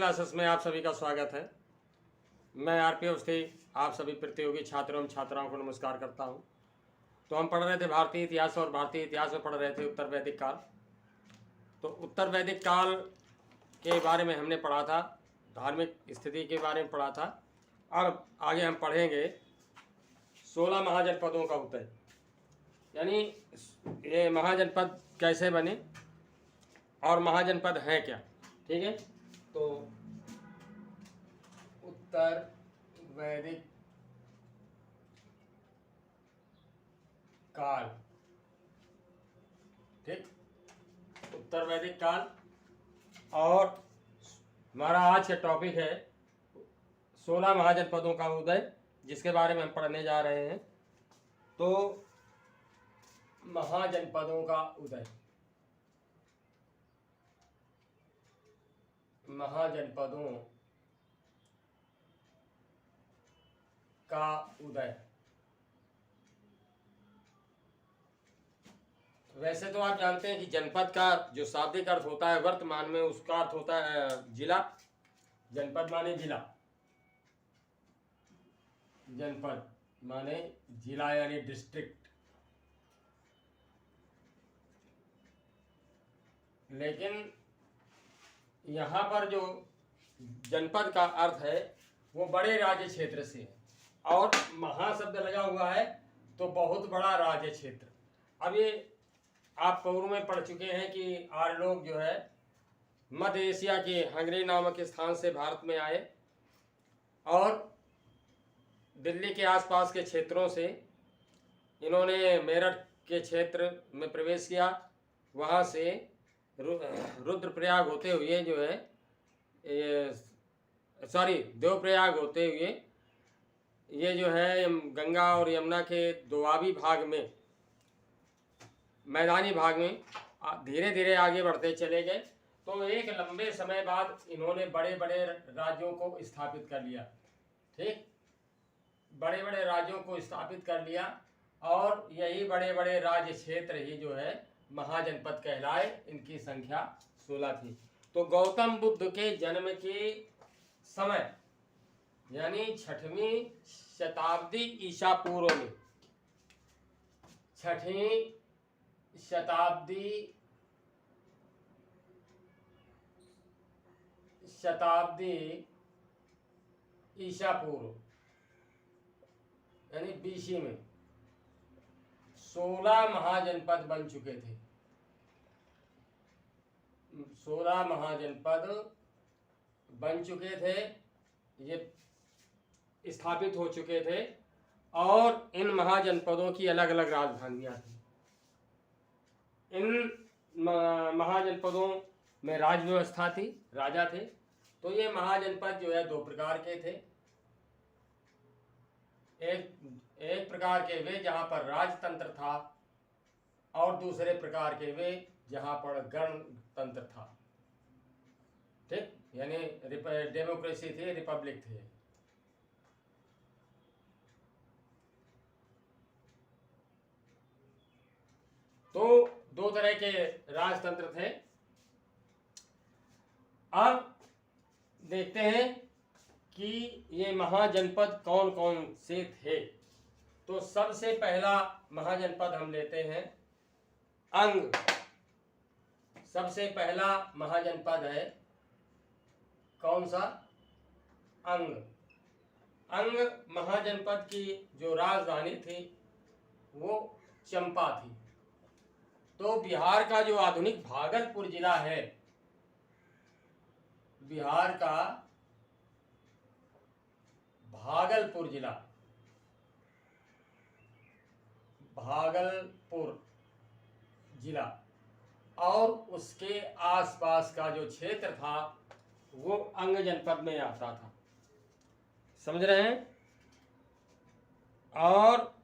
Classes में आप सभी का स्वागत है। मैं आरपी अवस्थी आप सभी प्रतियोगी छात्रों एवं छात्राओं को नमस्कार करता हूं। तो हम पढ़ रहे थे भारतीय इतिहास और भारतीय इतिहास में पढ़ रहे थे उत्तर वैदिक काल। तो उत्तर वैदिक काल के बारे में हमने पढ़ा था, धार्मिक स्थिति के बारे में पढ़ा था। अब आगे हम पढ़ेंगे 16 महाजनपदों का उदय, यानी ये महाजनपद कैसे बने और महाजनपद हैं क्या। ठीक है, तो उत्तर वैदिक काल, ठीक, उत्तर वैदिक काल। और हमारा आज का टॉपिक है 16 महाजनपदों का उदय, जिसके बारे में हम पढ़ने जा रहे हैं। तो महाजनपदों का उदय, महाजनपदों का उदय। वैसे तो आप जानते हैं कि जनपद का जो शाब्दिक अर्थ होता है वर्तमान में, उसका अर्थ होता है जिला। जनपद माने जिला, जनपद माने जिला यानी डिस्ट्रिक्ट। लेकिन यहाँ पर जो जनपद का अर्थ है वो बड़े राज्य क्षेत्र से है, और महाशब्द लगा हुआ है तो बहुत बड़ा राज्य क्षेत्र। अब ये आप पूर्व में पढ़ चुके हैं कि आर्य लोग जो है मध्य एशिया के हंगरी नामक स्थान से भारत में आए और दिल्ली के आसपास के क्षेत्रों से इन्होंने मेरठ के क्षेत्र में प्रवेश किया। वहाँ से रुद्रप्रयाग होते हुए जो है देवप्रयाग होते हुए ये जो है गंगा और यमुना के दोआबी भाग में, मैदानी भाग में धीरे धीरे आगे बढ़ते चले गए। तो एक लंबे समय बाद इन्होंने बड़े बड़े राज्यों को स्थापित कर लिया। ठीक, बड़े बड़े राज्यों को स्थापित कर लिया, और यही बड़े बड़े राज्य क्षेत्र ही जो है महाजनपद कहलाए। इनकी संख्या 16 थी। तो गौतम बुद्ध के जन्म के समय यानी 6वीं शताब्दी ईसा पूर्व में, 6वीं शताब्दी ईसा पूर्व यानी बीसी में 16 महाजनपद बन चुके थे। 16 महाजनपद बन चुके थे, ये स्थापित हो चुके थे, और इन महाजनपदों की अलग अलग राजधानियां थी। इन महाजनपदों में राज व्यवस्था थी, राजा थे। तो ये महाजनपद जो है दो प्रकार के थे। एक प्रकार के वे जहां पर राजतंत्र था, और दूसरे प्रकार के वे जहां पर गणतंत्र था। ठीक, यानी डेमोक्रेसी थी, रिपब्लिक थी। तो दो तरह के राजतंत्र थे। अब देखते हैं कि ये महाजनपद कौन कौन से थे। तो सबसे पहला महाजनपद हम लेते हैं अंग। सबसे पहला महाजनपद है कौन सा? अंग। अंग महाजनपद की जो राजधानी थी वो चंपा थी। तो बिहार का जो आधुनिक भागलपुर जिला है, बिहार का भागलपुर जिला, भागलपुर जिला और उसके आसपास का जो क्षेत्र था वो अंग जनपद में आता था। समझ रहे हैं? और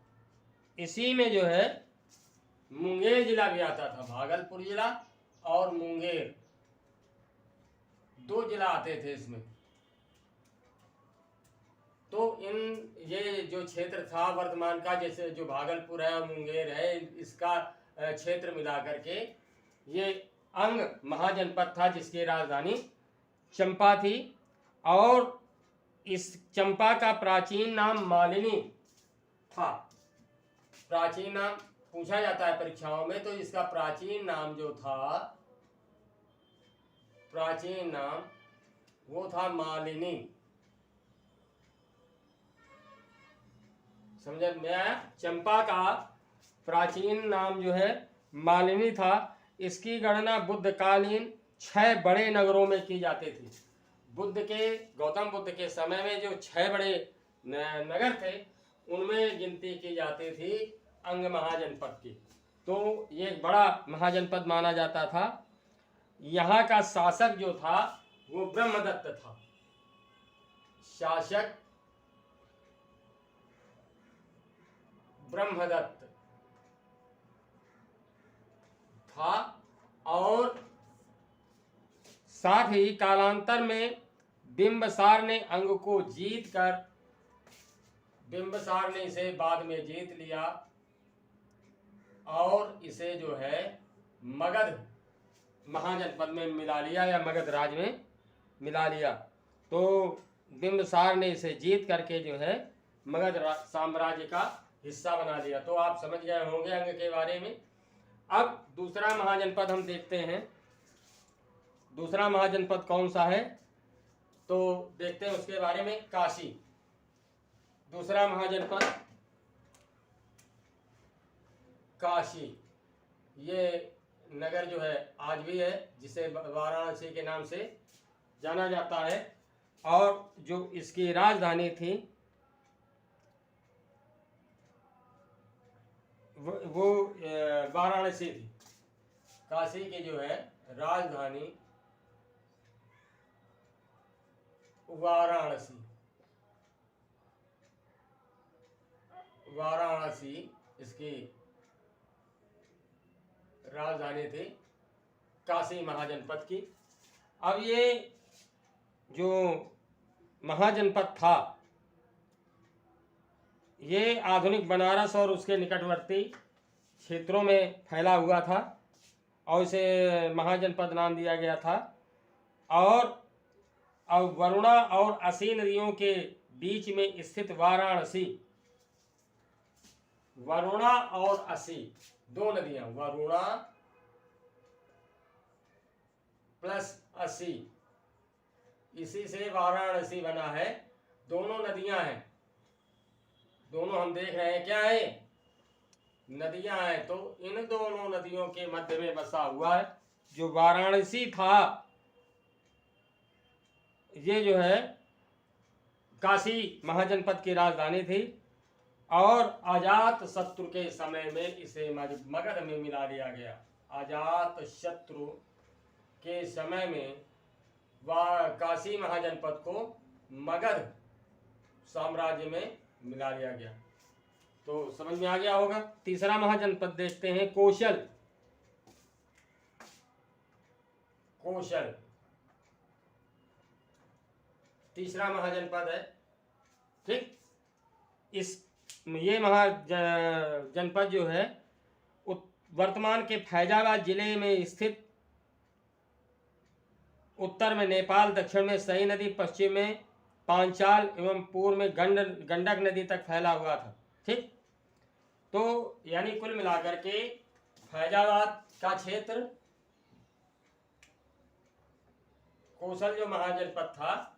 इसी में जो है मुंगेर जिला भी आता था। भागलपुर जिला और मुंगेर, दो जिला आते थे इसमें। तो ये जो क्षेत्र था वर्तमान का, जैसे जो भागलपुर है और मुंगेर है, इसका क्षेत्र मिलाकर के ये अंग महाजनपद था, जिसकी राजधानी चंपा थी, और इस चंपा का प्राचीन नाम मालिनी था। प्राचीन नाम पूछा जाता है परीक्षाओं में, तो इसका प्राचीन नाम जो था, प्राचीन नाम वो था मालिनी। समझ में आया? चंपा का प्राचीन नाम जो है मालिनी था। इसकी गणना बुद्धकालीन 6 बड़े नगरों में की जाती थी। गौतम बुद्ध के समय में जो 6 बड़े नगर थे, उनमें गिनती की जाती थी अंग महाजनपद की। तो ये एक बड़ा महाजनपद माना जाता था। यहाँ का शासक जो था वो ब्रह्मदत्त था। शासक ब्रह्मदत्त था, और साथ ही कालांतर में बिंबसार ने अंग को जीतकर, बिंबसार ने इसे बाद में जीत लिया और इसे जो है मगध महाजनपद में मिला लिया, या मगध राज में मिला लिया। तो बिंबसार ने इसे जीत करके जो है मगध साम्राज्य का हिस्सा बना लिया। तो आप समझ गए होंगे अंग के बारे में। अब दूसरा महाजनपद हम देखते हैं। दूसरा महाजनपद कौन सा है, तो देखते हैं उसके बारे में। काशी, दूसरा महाजनपद काशी। ये नगर जो है आज भी है, जिसे वाराणसी के नाम से जाना जाता है, और जो इसकी राजधानी थी वो वाराणसी थी। काशी की जो है राजधानी वाराणसी, वाराणसी इसकी राजधानी थी काशी महाजनपद की। अब ये जो महाजनपद था, ये आधुनिक बनारस और उसके निकटवर्ती क्षेत्रों में फैला हुआ था, और इसे महाजनपद नाम दिया गया था। और अब वरुणा और असी नदियों के बीच में स्थित वाराणसी, वरुणा और असी 2 नदियां, वरुणा प्लस असी, इसी से वाराणसी बना है। दोनों नदियां हैं, दोनों हम देख रहे हैं क्या है, नदियां हैं। तो इन दोनों नदियों के मध्य में बसा हुआ है जो वाराणसी था। ये जो है काशी महाजनपद की राजधानी थी, और अजात शत्रु के समय में इसे मगध में मिला दिया गया। अजात शत्रु के समय में काशी महाजनपद को मगध साम्राज्य में मिला लिया गया। तो समझ में आ गया होगा। तीसरा महाजनपद देखते हैं, कौशल। कौशल तीसरा महाजनपद है। ठीक, ये महाजनपद जो है वर्तमान के फैजाबाद जिले में स्थित, उत्तर में नेपाल, दक्षिण में सई नदी, पश्चिम में पांचाल एवं पूर्व में गंडक नदी तक फैला हुआ था। ठीक, तो यानी कुल मिलाकर के फैजाबाद का क्षेत्र, कौशल जो महाजनपद था,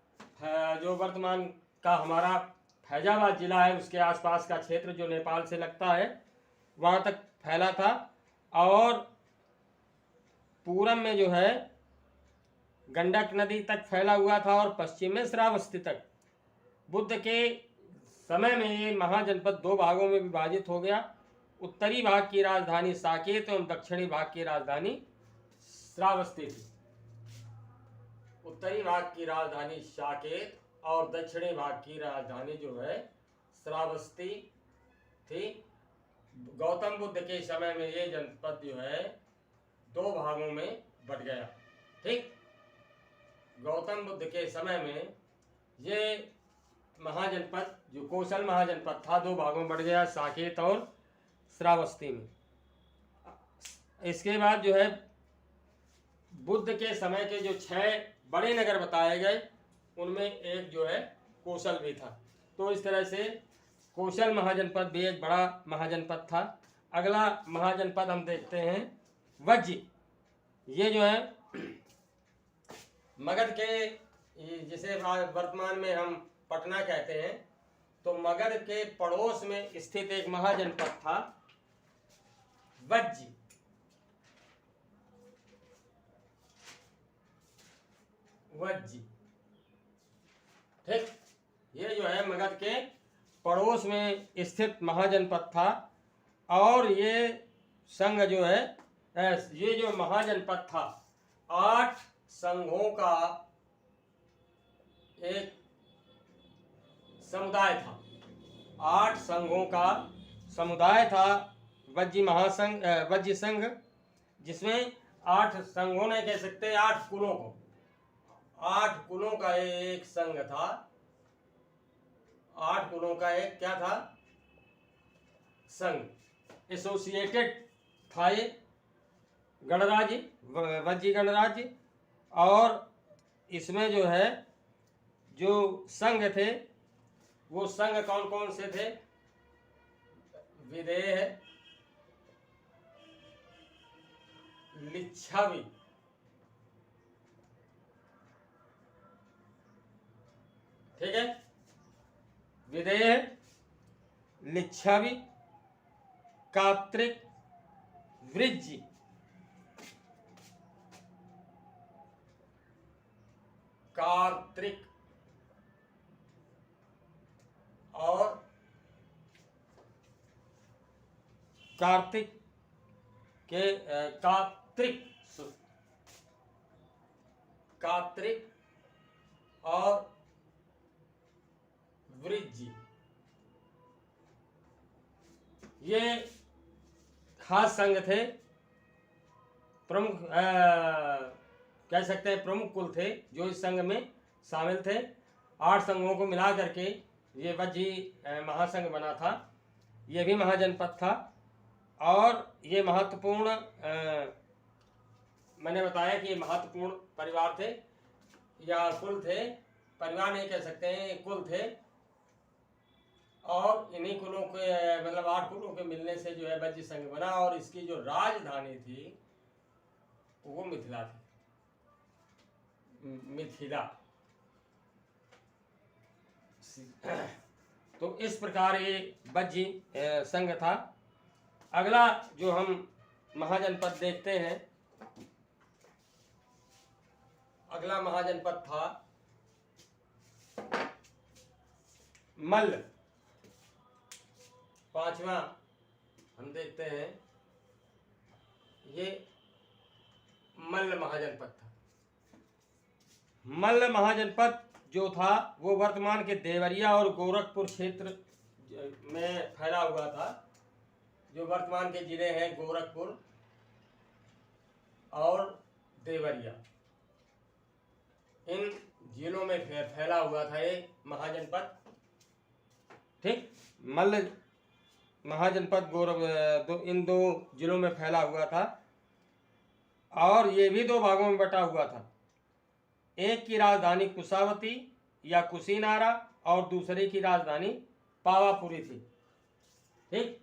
जो वर्तमान का हमारा फैजाबाद जिला है, उसके आसपास का क्षेत्र जो नेपाल से लगता है, वहाँ तक फैला था। और पूरब में जो है गंडक नदी तक फैला हुआ था, और पश्चिम में श्रावस्ती तक। बुद्ध के समय में ये महाजनपद 2 भागों में विभाजित हो गया। उत्तरी भाग की राजधानी साकेत एवं दक्षिणी भाग की राजधानी श्रावस्ती थी। उत्तरी भाग की राजधानी साकेत और दक्षिणी भाग की राजधानी जो है श्रावस्ती थी। गौतम बुद्ध के समय में ये जनपद जो है 2 भागों में बट गया। ठीक, गौतम बुद्ध के समय में ये महाजनपद जो कौशल महाजनपद था 2 भागों में बट गया, साकेत और श्रावस्ती में। इसके बाद जो है बुद्ध के समय के जो 6 बड़े नगर बताए गए, उनमें एक जो है कौशल भी था। तो इस तरह से कौशल महाजनपद भी एक बड़ा महाजनपद था। अगला महाजनपद हम देखते हैं वज्जी। ये जो है मगध के, जिसे वर्तमान में हम पटना कहते हैं, तो मगध के पड़ोस में स्थित एक महाजनपद था वज्जी। वज्जी, ठीक, ये जो है मगध के पड़ोस में स्थित महाजनपद था। और ये संघ जो है, ये जो महाजनपद था 8 संघों का एक समुदाय था। 8 संघों का समुदाय था वज्जी महासंघ, वज्जी संघ, जिसमें 8 संघों ने कह सकते हैं 8 कुलों को, 8 कुलों का एक संघ था। 8 कुलों का एक क्या था? संघ। एसोसिएटेड था ये गणराज्य, वज्जी गणराज्य। और इसमें जो है जो संघ थे, वो संघ कौन कौन से थे? विदेह, लिच्छवी, ठीक है, विदेह, लिच्छवी, कात्रिक, वृज्जी, कार्तिक और कार्तिक के कात्रिक और वृज्जी, ये खास संघ थे, प्रमुख कह सकते हैं प्रमुख कुल थे जो इस संघ में शामिल थे। 8 संघों को मिला करके ये वज्जी महासंघ बना था। ये भी महाजनपद था। और ये महत्वपूर्ण, मैंने बताया कि ये महत्वपूर्ण परिवार थे या कुल थे, परिवार नहीं कह सकते हैं, कुल थे। और इन्हीं कुलों के, मतलब 8 कुलों के मिलने से जो है वज्जी संघ बना। और इसकी जो राजधानी थी वो मिथिला थी, मिथिला। तो इस प्रकार ये वज्जी संघ था। अगला जो हम महाजनपद देखते हैं, अगला महाजनपद था मल्ल। 5वां हम देखते हैं, ये मल्ल महाजनपद था। मल्ल महाजनपद जो था वो वर्तमान के देवरिया और गोरखपुर क्षेत्र में फैला हुआ था। जो वर्तमान के जिले हैं गोरखपुर और देवरिया, इन जिलों में फैला हुआ था ये महाजनपद, ठीक। मल्ल महाजनपद इन 2 जिलों में फैला हुआ था। और ये भी 2 भागों में बटा हुआ था। एक की राजधानी कुशावती या कुशीनारा और दूसरे की राजधानी पावापुरी थी, ठीक।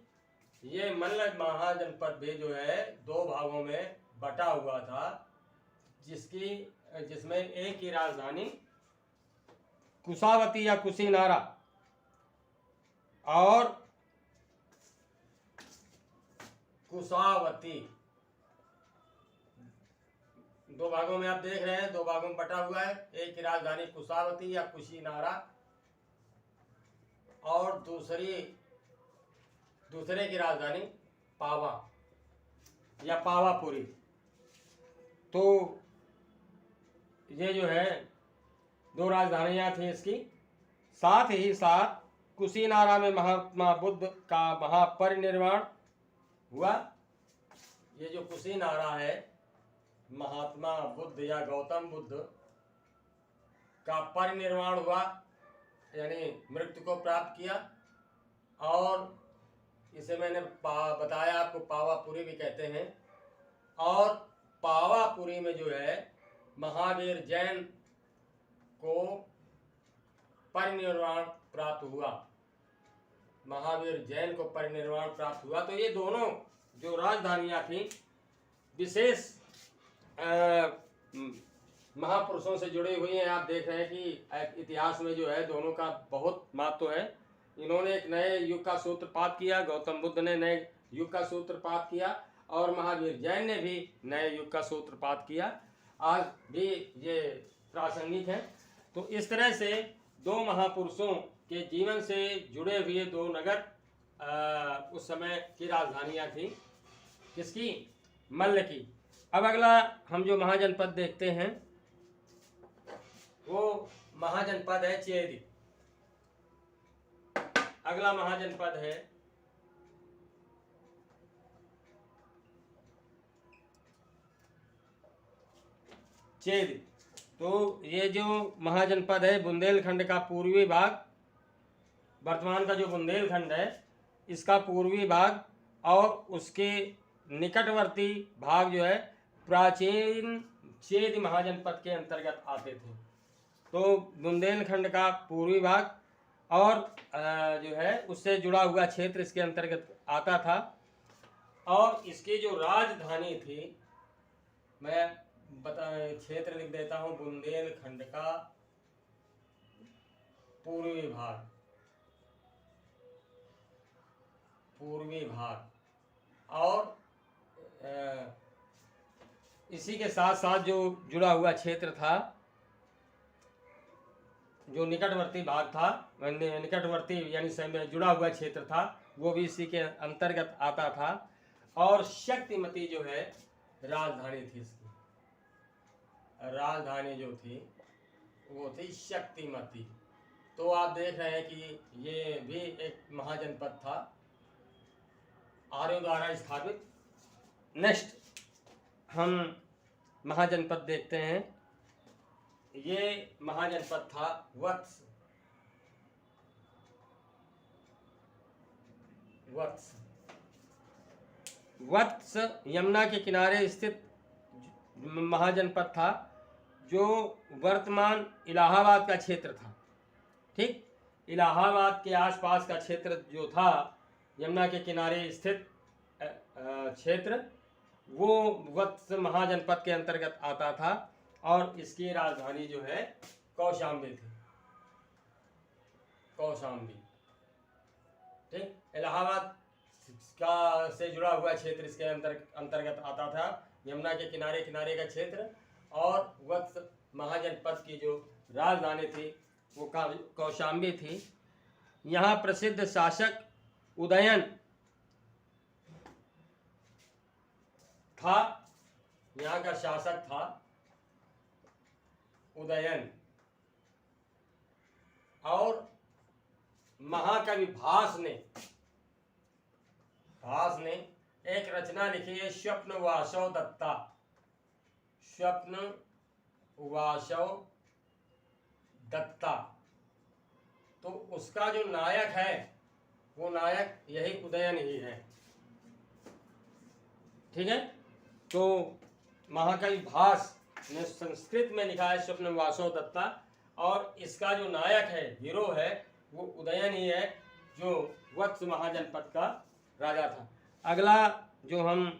ये मल्ल महाजनपद भी जो है 2 भागों में बटा हुआ था, जिसमें एक की राजधानी कुशावती या कुशीनारा और कुशावती, 2 भागों में आप देख रहे हैं, 2 भागों में बटा हुआ है। एक की राजधानी कुशावती या कुशीनारा और दूसरे की राजधानी पावा या पावापुरी। तो ये जो है 2 राजधानियां थी इसकी। साथ ही साथ कुशीनारा में महात्मा बुद्ध का महापरिनिर्वाण हुआ। ये जो कुशीनारा है, महात्मा बुद्ध या गौतम बुद्ध का परिनिर्वाण हुआ, यानी मृत्यु को प्राप्त किया। और इसे मैंने बताया आपको, पावापुरी भी कहते हैं। और पावापुरी में जो है महावीर जैन को परिनिर्वाण प्राप्त हुआ, महावीर जैन को परिनिर्वाण प्राप्त हुआ। तो ये दोनों जो राजधानियां थी विशेष महापुरुषों से जुड़ी हुई हैं। आप देख रहे हैं कि इतिहास में जो है दोनों का बहुत महत्व है। इन्होंने एक नए युग का सूत्रपात किया, गौतम बुद्ध ने नए युग का सूत्रपात किया और महावीर जैन ने भी नए युग का सूत्रपात किया। आज भी ये प्रासंगिक है। तो इस तरह से दो महापुरुषों के जीवन से जुड़े हुए दो नगर उस समय की राजधानियां थी। किसकी? मल्ल की। अब अगला हम जो महाजनपद देखते हैं वो महाजनपद है चेदी। अगला महाजनपद है चेदी। तो ये जो महाजनपद है बुंदेलखंड का पूर्वी भाग, वर्तमान का जो बुंदेलखंड है इसका पूर्वी भाग और उसके निकटवर्ती भाग जो है प्राचीन चेदी महाजनपद के अंतर्गत आते थे। तो बुंदेलखंड का पूर्वी भाग और जो है उससे जुड़ा हुआ क्षेत्र इसके अंतर्गत आता था। और इसकी जो राजधानी थी, मैं क्षेत्र लिख देता हूँ, बुंदेलखंड का पूर्वी भाग, और इसी के साथ साथ जो जुड़ा हुआ क्षेत्र था, जो निकटवर्ती भाग था, निकटवर्ती यानी जुड़ा हुआ क्षेत्र था, वो भी इसी के अंतर्गत आता था। और शक्तिमती जो है राजधानी थी इसकी, राजधानी जो थी वो थी शक्तिमती। तो आप देख रहे हैं कि ये भी एक महाजनपद था आर्यों द्वारा स्थापित। नेक्स्ट हम महाजनपद देखते हैं। ये महाजनपद था वत्स। वत्स यमुना के किनारे स्थित महाजनपद था जो वर्तमान इलाहाबाद का क्षेत्र था। ठीक, इलाहाबाद के आसपास का क्षेत्र जो था, यमुना के किनारे स्थित क्षेत्र, वो वत्स महाजनपद के अंतर्गत आता था और इसकी राजधानी जो है कौशाम्बी थी। कौशाम्बी, ठीक, इलाहाबाद का से जुड़ा हुआ क्षेत्र इसके अंतर्गत आता था, यमुना के किनारे किनारे का क्षेत्र। और वत्स महाजनपद की जो राजधानी थी वो कौशाम्बी थी। यहाँ प्रसिद्ध शासक उदयन था, यहाँ का शासक था उदयन। और महाकवि भास ने एक रचना लिखी है, स्वप्नवासव दत्ता। स्वप्नवासव दत्ता। तो उसका जो नायक है वो नायक यही उदयन ही है। ठीक है, तो महाकवि भास ने संस्कृत में लिखा है स्वप्नवासव दत्ता, और इसका जो नायक है, हीरो है, वो उदयन ही है जो वत्स महाजनपद का राजा था। अगला जो हम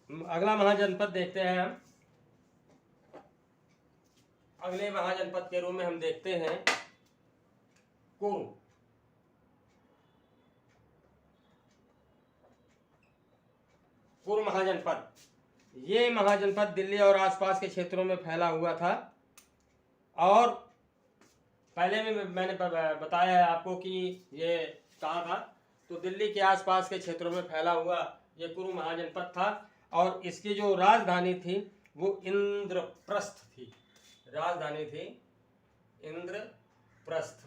अगला महाजनपद देखते हैं। हम अगले महाजनपद के रूप में हम देखते हैं कुरु। कुरु महाजनपद, ये महाजनपद दिल्ली और आसपास के क्षेत्रों में फैला हुआ था। और पहले में मैंने बताया है आपको कि ये कहाँ था, तो दिल्ली के आसपास के क्षेत्रों में फैला हुआ ये कुरु महाजनपद था। और इसकी जो राजधानी थी वो इंद्रप्रस्थ थी। राजधानी थी इंद्रप्रस्थ।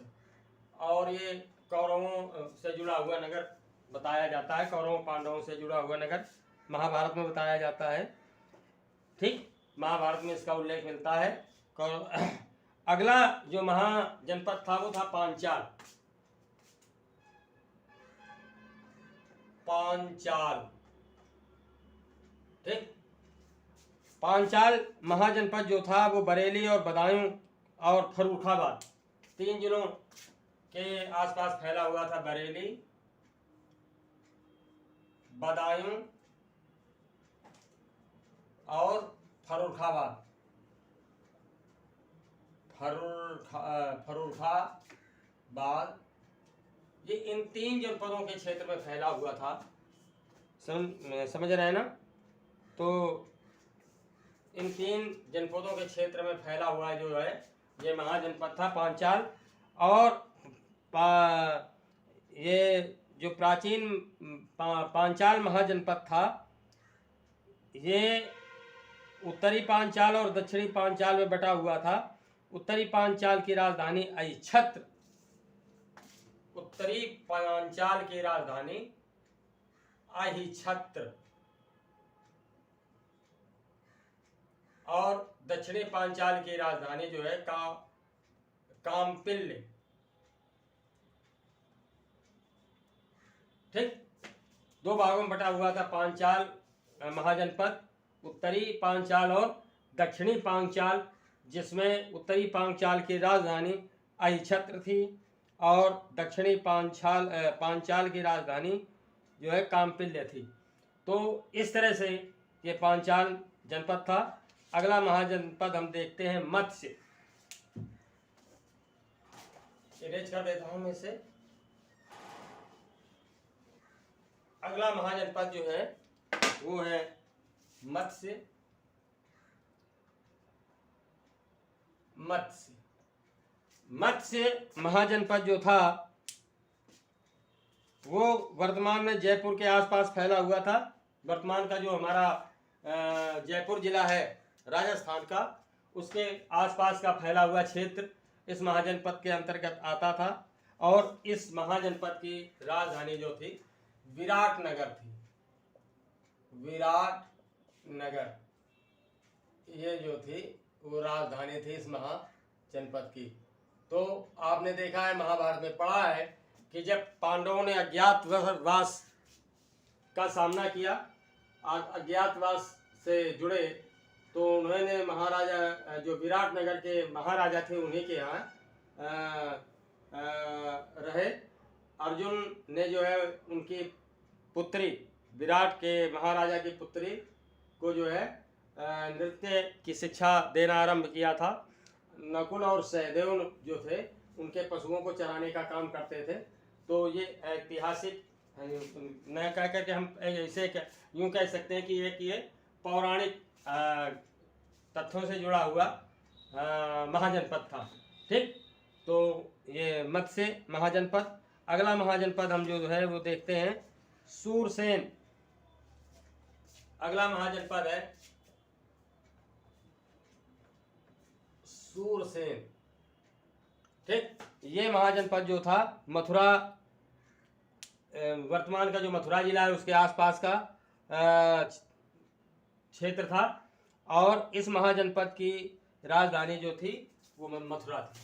और ये कौरवों से जुड़ा हुआ नगर बताया जाता है, कौरवों पांडवों से जुड़ा हुआ नगर महाभारत में बताया जाता है। ठीक, महाभारत में इसका उल्लेख मिलता है। अगला जो महाजनपद था वो था पांचाल। पांचाल। ठीक, पांचाल महाजनपद जो था वो बरेली और बदायूं और फर्रुखाबाद 3 जिलों के आसपास फैला हुआ था। बरेली, बदायूं और फर्रुखाबाद। फर्रुखाबाद, ये इन 3 जनपदों के क्षेत्र में फैला हुआ था। समझ रहे हैं ना? तो इन 3 जनपदों के क्षेत्र में फैला हुआ जो है ये महाजनपद था पांचाल। और ये जो प्राचीन पांचाल महाजनपद था, ये उत्तरी पांचाल और दक्षिणी पांचाल में बटा हुआ था। उत्तरी पांचाल की राजधानी अहिच्छत्र, उत्तरी पांचाल की राजधानी अहिच्छत्र और दक्षिणी पांचाल की राजधानी जो है कामपिल्य। ठीक, 2 भागों में बटा हुआ था पांचाल महाजनपद, उत्तरी पांचाल और दक्षिणी पांचाल, जिसमें उत्तरी पांचाल की राजधानी अहिच्छत्र थी और दक्षिणी पांचाल की राजधानी जो है कामपिल्य थी। तो इस तरह से ये पांचाल जनपद था। अगला महाजनपद हम देखते हैं मत्स्य। इरेज कर देता हूं मैं इसे। अगला महाजनपद जो है वो है मत्स्य। मत्स्य महाजनपद जो था वो वर्तमान में जयपुर के आसपास फैला हुआ था। वर्तमान का जो हमारा जयपुर जिला है राजस्थान का, उसके आसपास का फैला हुआ क्षेत्र इस महाजनपद के अंतर्गत आता था। और इस महाजनपद की राजधानी जो थी विराटनगर थी। विराटनगर ये जो थी वो राजधानी थी इस महाजनपद की। तो आपने देखा है, महाभारत में पढ़ा है कि जब पांडवों ने अज्ञातवास का सामना किया, अज्ञातवास से जुड़े, तो उन्होंने महाराजा जो विराटनगर के महाराजा थे उन्हीं के यहाँ रहे। अर्जुन ने जो है उनकी पुत्री, विराट के महाराजा की पुत्री को जो है नृत्य की शिक्षा देना आरंभ किया था। नकुल और सहदेव जो थे उनके पशुओं को चराने का काम करते थे। तो ये ऐतिहासिक न कह करके हम ऐसे यूँ कह सकते हैं कि ये पौराणिक तथ्यों से जुड़ा हुआ महाजनपद था। ठीक, तो ये मत्स्य महाजनपद। अगला महाजनपद हम जो है वो देखते हैं सूरसेन। अगला महाजनपद है सूरसेन। ठीक, ये महाजनपद जो था मथुरा, वर्तमान का जो मथुरा जिला है उसके आसपास का क्षेत्र था। और इस महाजनपद की राजधानी जो थी वो मथुरा थी।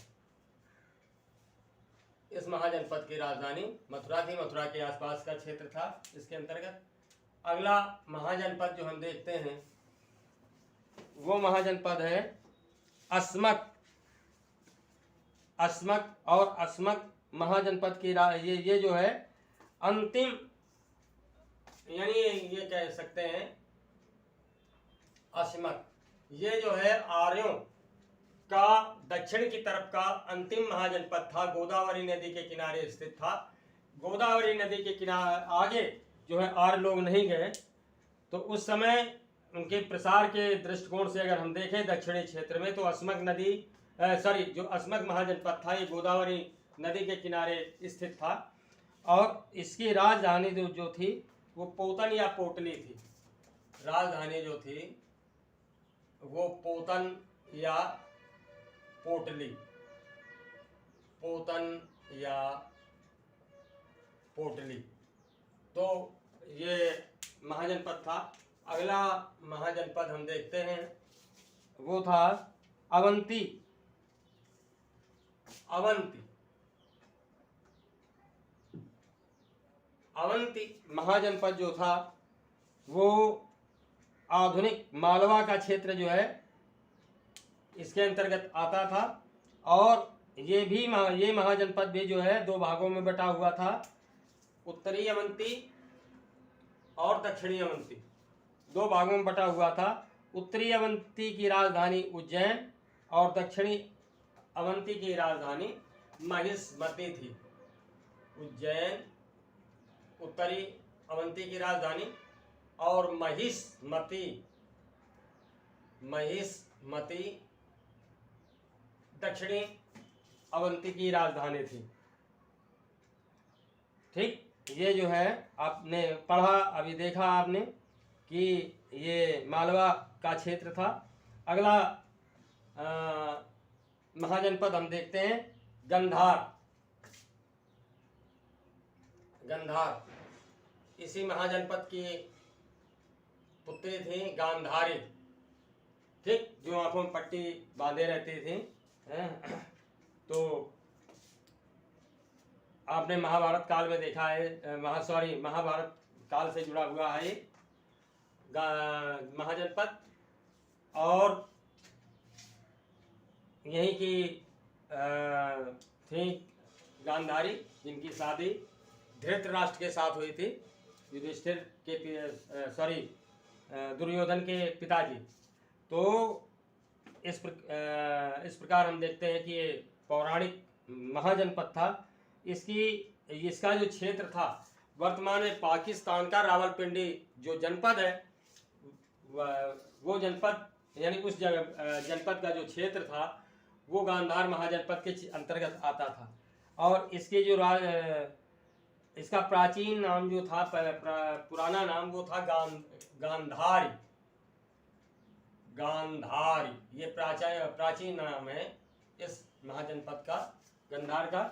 इस महाजनपद की राजधानी मथुरा थी, मथुरा के आसपास का क्षेत्र था इसके अंतर्गत। अगला महाजनपद जो हम देखते हैं वो महाजनपद है अस्मक। अस्मक और अस्मक महाजनपद की ये जो है अंतिम, यानी ये कह सकते हैं अस्मक, ये जो है आर्यों का दक्षिण की तरफ का अंतिम महाजनपद था। गोदावरी नदी के किनारे स्थित था। गोदावरी नदी के किनारे आगे जो है आर्य लोग नहीं गए। तो उस समय उनके प्रसार के दृष्टिकोण से अगर हम देखें दक्षिणी क्षेत्र में, तो अस्मक नदी जो अस्मक महाजनपद था ये गोदावरी नदी के किनारे स्थित था। और इसकी राजधानी जो थी वो पोतन या पोटली थी। राजधानी जो थी वो पोतन या पोटली, पोतन या पोटली। तो ये महाजनपद था। अगला महाजनपद हम देखते हैं वो था अवंती। अवंती, अवंती महाजनपद जो था वो आधुनिक मालवा का क्षेत्र जो है इसके अंतर्गत आता था। और ये महाजनपद भी जो है दो भागों में बटा हुआ था, उत्तरी अवंती और दक्षिणी अवंती, दो भागों में बटा हुआ था। उत्तरी अवंती की राजधानी उज्जैन और दक्षिणी अवंती की राजधानी महिष्मती थी। उज्जैन उत्तरी अवंती की राजधानी और महिष्मती दक्षिणी अवंती की राजधानी थी। ठीक, ये जो है आपने पढ़ा, अभी देखा आपने कि ये मालवा का क्षेत्र था। अगला महाजनपद हम देखते हैं गंधार। इसी महाजनपद की पुत्री थी गांधारी, ठीक, जो आंखों में पट्टी बांधे रहती थी। तो आपने महाभारत काल में देखा है, महाभारत काल से जुड़ा हुआ है महाजनपद। और यहीं की थी गांधारी, जिनकी शादी धृतराष्ट्र के साथ हुई थी, युधिष्ठिर के दुर्योधन के पिताजी। तो इस प्रकार हम देखते हैं कि ये पौराणिक महाजनपद था। इसका जो क्षेत्र था वर्तमान में पाकिस्तान का रावलपिंडी जो जनपद है, वो जनपद यानी उस जनपद का जो क्षेत्र था वो गांधार महाजनपद के अंतर्गत आता था। और इसके जो इसका प्राचीन नाम जो था, पुराना नाम वो था गांधारी। ये प्राचीन नाम है इस महाजनपद का, गांधार का।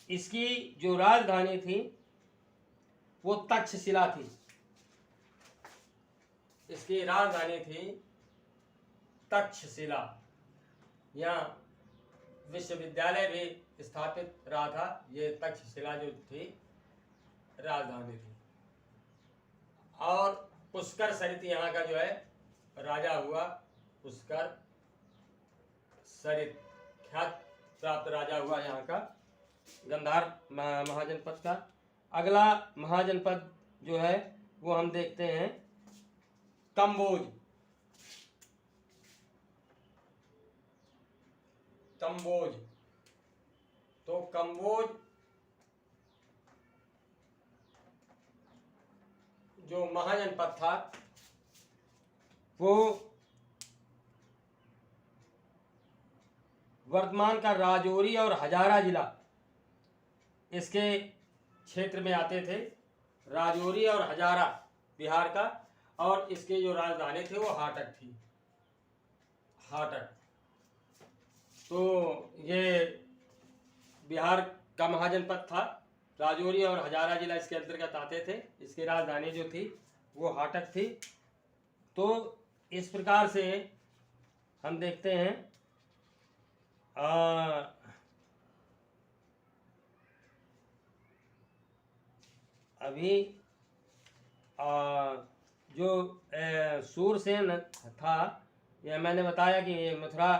इसकी जो राजधानी थी वो तक्षशिला थी। इसकी राजधानी थी तक्षशिला। यहाँ विश्वविद्यालय भी स्थापित रहा था। ये तक्षशिला जो थी राजधानी थी। और पुष्कर सरित यहाँ का जो है राजा हुआ, पुष्कर सरित ख्यात प्राप्त राजा हुआ यहाँ का, गांधार महाजनपद का। अगला महाजनपद जो है वो हम देखते हैं कंबोज। तो कंबोज जो महाजनपद था वो वर्तमान का राजौरी और हजारा जिला इसके क्षेत्र में आते थे। राजौरी और हजारा बिहार का, और इसके जो राजधानी थे वो हाटक थी। तो ये बिहार का महाजनपद था। राजौरी और हजारा जिला इसके अंतर्गत आते थे। इसकी राजधानी जो थी वो हाटक थी। तो इस प्रकार से हम देखते हैं अभी जो सूरसेन था, यह मैंने बताया कि ये मथुरा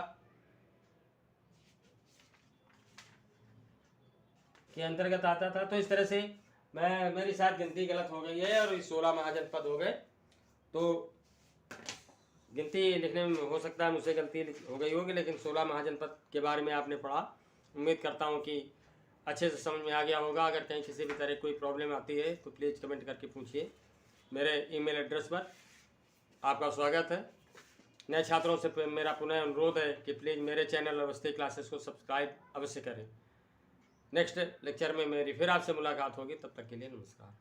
के अंतर्गत आता था। तो इस तरह से मेरी शायद गिनती गलत हो गई है और 16 महाजनपद हो गए। तो गिनती लिखने में हो सकता है मुझसे गलती हो गई होगी, लेकिन 16 महाजनपद के बारे में आपने पढ़ा। उम्मीद करता हूँ कि अच्छे से समझ में आ गया होगा। अगर कहीं किसी भी तरह कोई प्रॉब्लम आती है तो प्लीज़ कमेंट करके पूछिए। मेरे ईमेल एड्रेस पर आपका स्वागत है। नए छात्रों से मेरा पुनः अनुरोध है कि प्लीज़ मेरे चैनल अवस्थी क्लासेस को सब्सक्राइब अवश्य करें। नेक्स्ट लेक्चर में मेरी फिर आपसे मुलाकात होगी। तब तक के लिए नमस्कार।